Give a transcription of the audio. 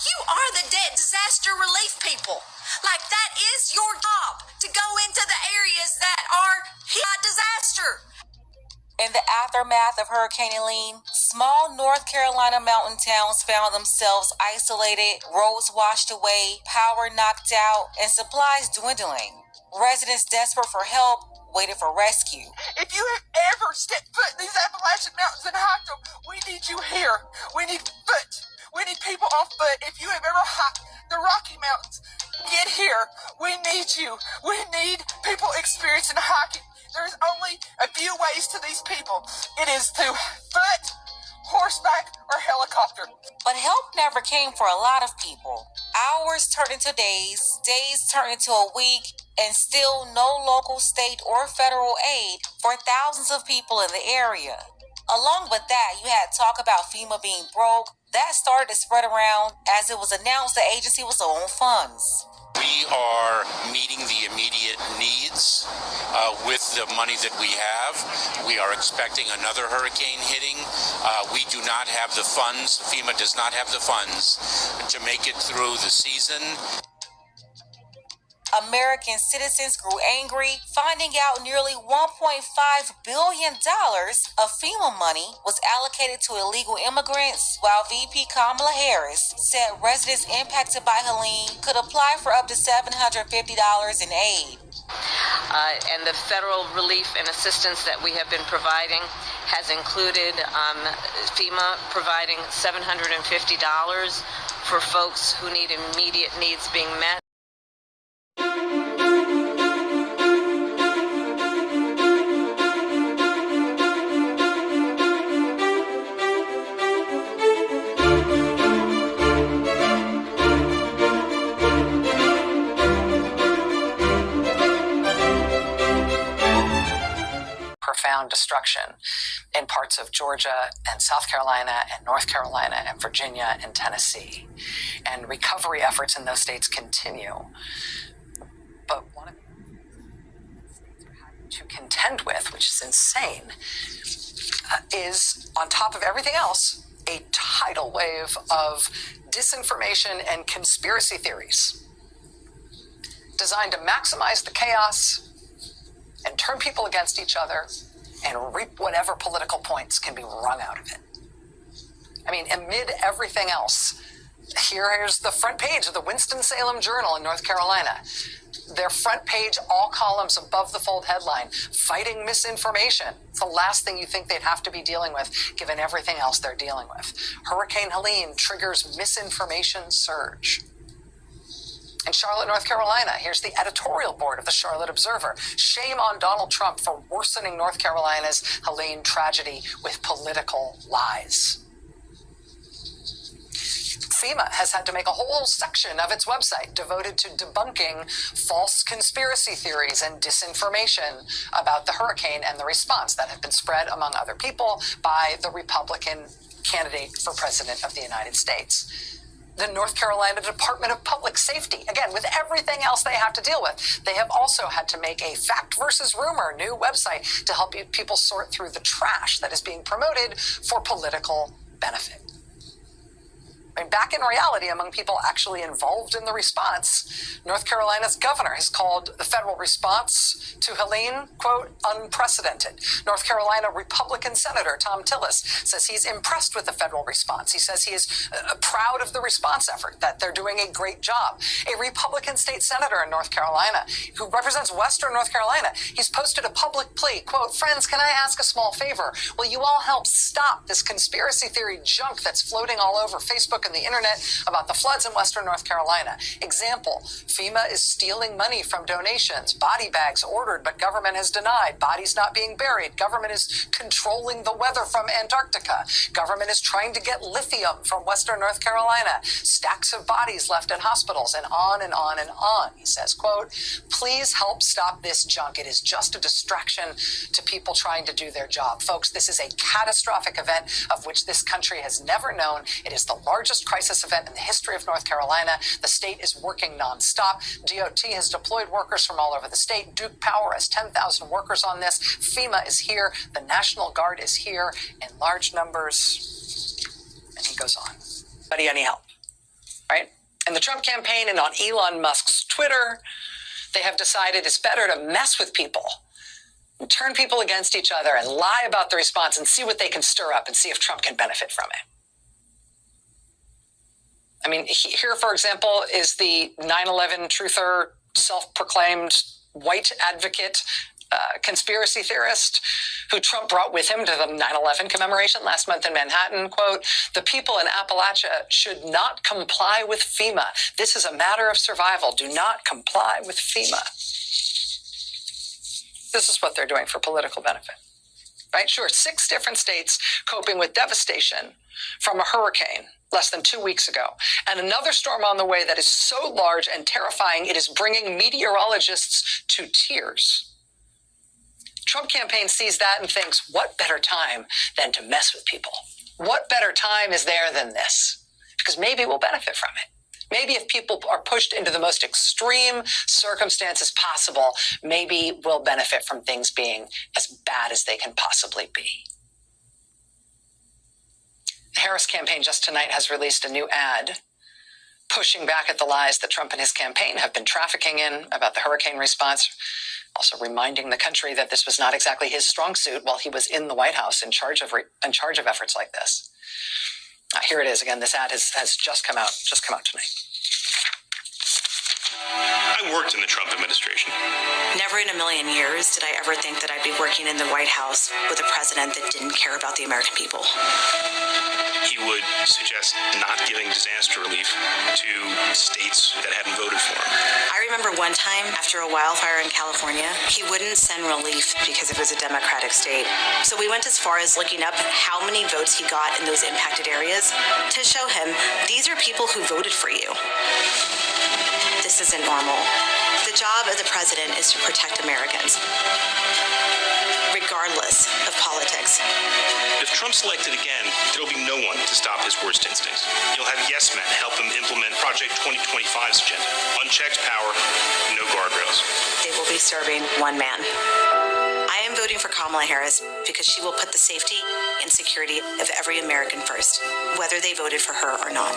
You are the disaster relief people. Like, that is your job, to go into the areas that are hit by disaster. In the aftermath of Hurricane Helene, small North Carolina mountain towns found themselves isolated, roads washed away, power knocked out, and supplies dwindling. Residents desperate for help waited for rescue. If you have ever stepped foot in these Appalachian mountains and hiked them, we need you here. We need foot. We need people on foot. If you have ever hiked the Rocky Mountains, get here. We need you. We need people experiencing hiking. There's only a few ways to these people. It is to foot, horseback, or helicopter. But help never came for a lot of people. Hours turned into days, days turned into a week, and still no local, state, or federal aid for thousands of people in the area. Along with that, you had talk about FEMA being broke. That started to spread around as it was announced the agency was low on funds. We are meeting the immediate needs with the money that we have. We are expecting another hurricane hitting. We do not have the funds. FEMA does not have the funds to make it through the season. American citizens grew angry, finding out nearly $1.5 billion of FEMA money was allocated to illegal immigrants, while VP Kamala Harris said residents impacted by Helene could apply for up to $750 in aid. And the federal relief and assistance that we have been providing has included FEMA providing $750 for folks who need immediate needs being met. Profound destruction in parts of Georgia and South Carolina and North Carolina and Virginia and Tennessee. And recovery efforts in those states continue. But one of the states we're having to contend with, which is insane, is, on top of everything else, a tidal wave of disinformation and conspiracy theories designed to maximize the chaos and turn people against each other and reap whatever political points can be wrung out of it. I mean, amid everything else, here's the front page of the Winston-Salem Journal in North Carolina. Their front page, all columns above the fold headline, fighting misinformation. It's the last thing you think they'd have to be dealing with, given everything else they're dealing with. Hurricane Helene triggers misinformation surge. In Charlotte, North Carolina, here's the editorial board of the Charlotte Observer. Shame on Donald Trump for worsening North Carolina's Helene tragedy with political lies. FEMA has had to make a whole section of its website devoted to debunking false conspiracy theories and disinformation about the hurricane and the response that have been spread, among other people, by the Republican candidate for president of the United States. The North Carolina Department of Public Safety, again, with everything else they have to deal with, they have also had to make a fact versus rumor new website to help people sort through the trash that is being promoted for political benefit. I mean, back in reality, among people actually involved in the response, North Carolina's governor has called the federal response to Helene, quote, unprecedented. North Carolina Republican Senator Tom Tillis says he's impressed with the federal response. He says he is proud of the response effort, that they're doing a great job. A Republican state senator in North Carolina who represents Western North Carolina, he's posted a public plea, quote, friends, can I ask a small favor? Will you all help stop this conspiracy theory junk that's floating all over Facebook and the internet about the floods in Western North Carolina? Example, FEMA is stealing money from donations. Body bags ordered, but government has denied. Bodies not being buried. Government is controlling the weather from Antarctica. Government is trying to get lithium from Western North Carolina. Stacks of bodies left in hospitals, and on and on and on. He says, quote, please help stop this junk. It is just a distraction to people trying to do their job. Folks, this is a catastrophic event of which this country has never known. It is the largest crisis event in the history of North Carolina. The state is working nonstop. D.O.D has deployed workers from all over the state. Duke Power has 10,000 workers on this. FEMA is here. The National Guard is here in large numbers. And he goes on. Buddy, any help? right? And the Trump campaign and on Elon Musk's Twitter, they have decided it's better to mess with people and turn people against each other and lie about the response and see what they can stir up and see if Trump can benefit from it. I mean, here, for example, is the 9/11 truther, self-proclaimed white advocate, conspiracy theorist who Trump brought with him to the 9/11 commemoration last month in Manhattan. Quote, "The people in Appalachia should not comply with FEMA. This is a matter of survival. Do not comply with FEMA." This is what they're doing for political benefit, right? Sure, 6 different states coping with devastation from a hurricane less than 2 weeks ago, and another storm on the way that is so large and terrifying it is bringing meteorologists to tears. Trump campaign sees that and thinks, what better time than to mess with people? What better time is there than this? Because maybe we'll benefit from it. Maybe if people are pushed into the most extreme circumstances possible, maybe we'll benefit from things being as bad as they can possibly be. The Harris campaign just tonight has released a new ad pushing back at the lies that Trump and his campaign have been trafficking in about the hurricane response, also reminding the country that this was not exactly his strong suit while he was in the White House in charge of efforts like this. Here it is again. This ad has just come out tonight. I worked in the Trump administration. Never in a million years did I ever think that I'd be working in the White House with a president that didn't care about the American people. He would suggest not giving disaster relief to states that hadn't voted for him. I remember one time after a wildfire in California, he wouldn't send relief because it was a Democratic state. So we went as far as looking up how many votes he got in those impacted areas to show him these are people who voted for you. This isn't normal. The job of the president is to protect Americans, regardless of politics. If Trump's elected again, there'll be no one to stop his worst instincts. You'll have yes men help him implement Project 2025's agenda. Unchecked power, no guardrails. They will be serving one man. I am voting for Kamala Harris because she will put the safety and security of every American first, whether they voted for her or not.